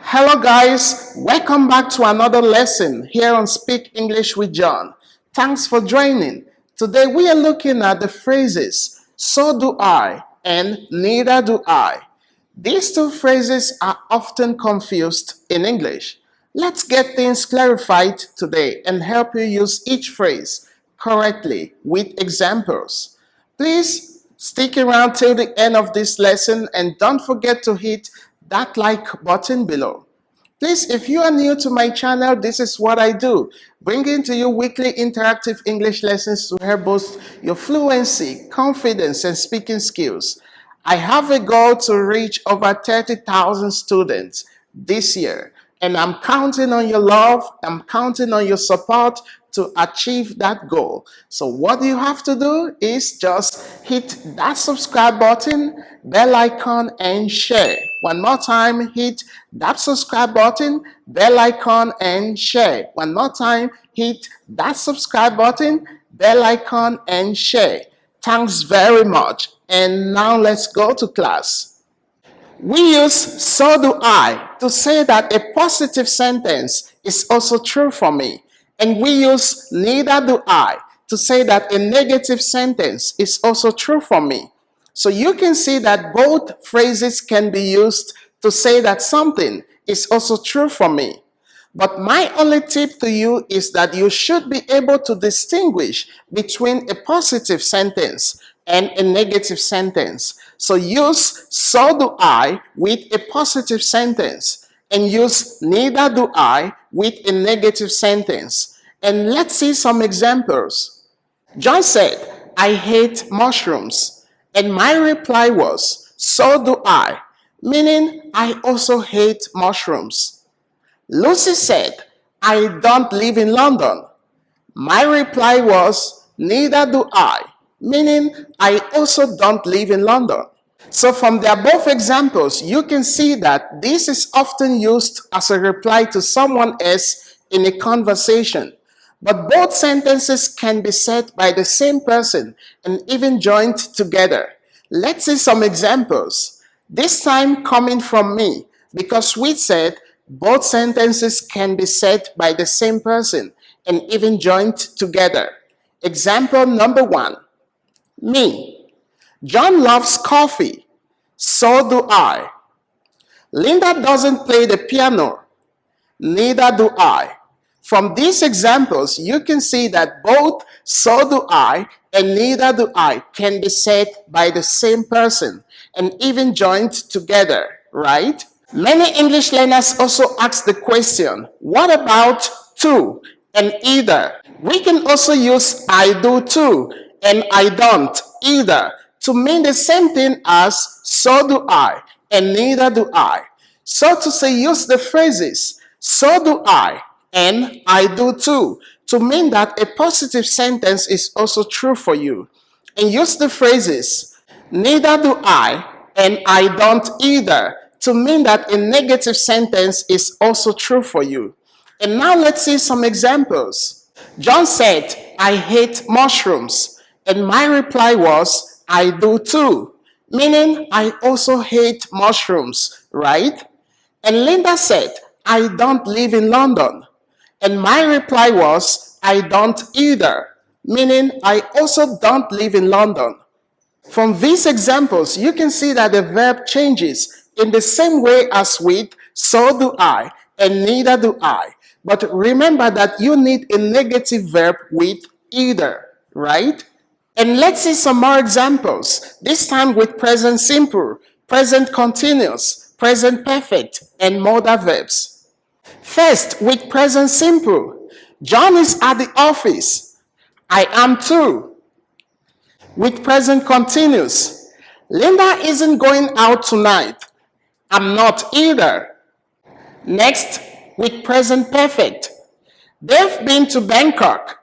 Hello guys, welcome back to another lesson here on Speak English with John. Thanks for joining. Today we are looking at the phrases so do I and neither do I. These two phrases are often confused in English. Let's get things clarified today and help you use each phrase correctly with examples. Please stick around till the end of this lesson and don't forget to hit that like button below. Please, if you are new to my channel, this is what I do. Bringing to you weekly interactive English lessons to help boost your fluency, confidence, and speaking skills. I have a goal to reach over 30,000 students this year. And I'm counting on your love, I'm counting on your support to achieve that goal. So what you have to do is just hit that subscribe button, bell icon, and share. One more time, hit that subscribe button, bell icon, and share. One more time, hit that subscribe button, bell icon, and share. Thanks very much. And now let's go to class. We use so do I to say that a positive sentence is also true for me. And we use neither do I to say that a negative sentence is also true for me. So you can see that both phrases can be used to say that something is also true for me. But my only tip to you is that you should be able to distinguish between a positive sentence and a negative sentence. So use so do I with a positive sentence and use neither do I with a negative sentence. And let's see some examples. John said, I hate mushrooms. And my reply was, so do I, meaning I also hate mushrooms. Lucy said, I don't live in London. My reply was, neither do I, meaning I also don't live in London. So from the above examples, you can see that this is often used as a reply to someone else in a conversation. But both sentences can be said by the same person and even joined together. Let's see some examples. This time coming from me, because we said both sentences can be said by the same person and even joined together. Example number 1. Me. John loves coffee. So do I. Linda doesn't play the piano. Neither do I. From these examples, you can see that both so do I and neither do I can be said by the same person and even joined together, right? Many English learners also ask the question, what about to and either? We can also use I do too and I don't either to mean the same thing as so do I and neither do I. So to say, use the phrases so do I and I do too to mean that a positive sentence is also true for you. And use the phrases neither do I and I don't either to mean that a negative sentence is also true for you. And now let's see some examples. John said, I hate mushrooms. And my reply was, I do too, meaning I also hate mushrooms, right? And Linda said, I don't live in London. And my reply was, I don't either, meaning I also don't live in London. From these examples, you can see that the verb changes in the same way as with so do I and neither do I. But remember that you need a negative verb with either, right? And let's see some more examples, this time with present simple, present continuous, present perfect, and modal verbs. First, with present simple, John is at the office. I am too. With present continuous, Linda isn't going out tonight. I'm not either. Next, with present perfect, they've been to Bangkok.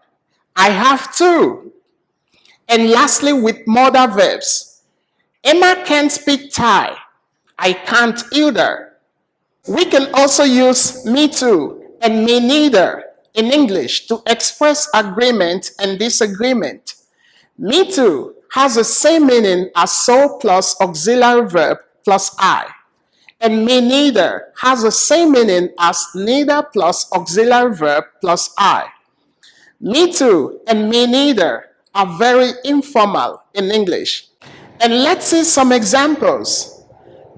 I have too. And lastly, with modal verbs, Emma can't speak Thai. I can't either. We can also use me too and me neither in English to express agreement and disagreement. Me too has the same meaning as so plus auxiliary verb plus I. and me neither has the same meaning as neither plus auxiliary verb plus I. Me too and me neither are very informal in English. And let's see some examples.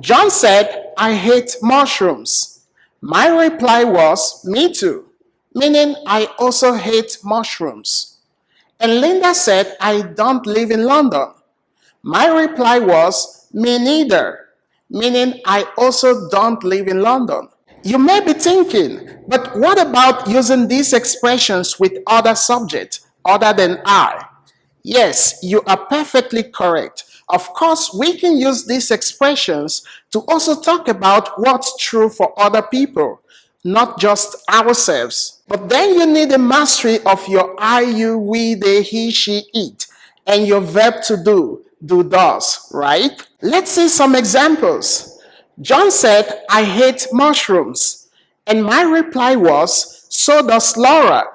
John said, I hate mushrooms. My reply was, me too, meaning I also hate mushrooms. And Linda said, I don't live in London. My reply was, me neither, meaning I also don't live in London. You may be thinking, but what about using these expressions with other subjects other than I? Yes, you are perfectly correct. Of course, we can use these expressions to also talk about what's true for other people, not just ourselves. But then you need a mastery of your I, you, we, they, he, she, it, and your verb to do, does, right? Let's see some examples. John said, I hate mushrooms. And my reply was, so does Laura.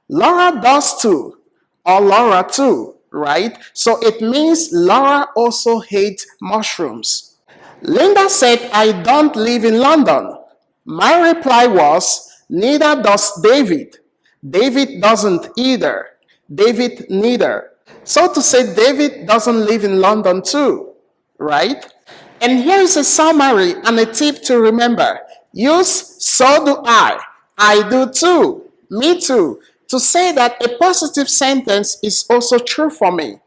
Laura does too, or Laura too, right? So it means Laura also hates mushrooms. Linda said, I don't live in London. My reply was, neither does David. David doesn't either. David neither. So to say David doesn't live in London too, right? And here is a summary and a tip to remember. Use so do I do too, me too, to say that a positive sentence is also true for me.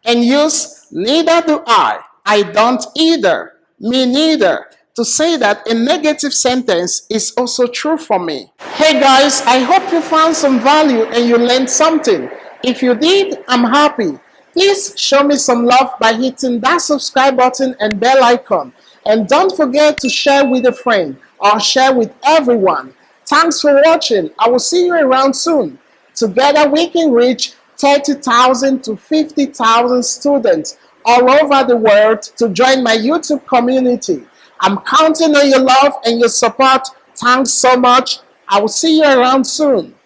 And use neither do I don't either, me neither, to say that a negative sentence is also true for me. Hey guys, I hope you found some value and you learned something. If you did, I'm happy. Please show me some love by hitting that subscribe button and bell icon. And don't forget to share with a friend or share with everyone. Thanks for watching. I will see you around soon. Together we can reach 30,000 to 50,000 students all over the world to join my YouTube community. I'm counting on your love and your support. Thanks so much. I will see you around soon.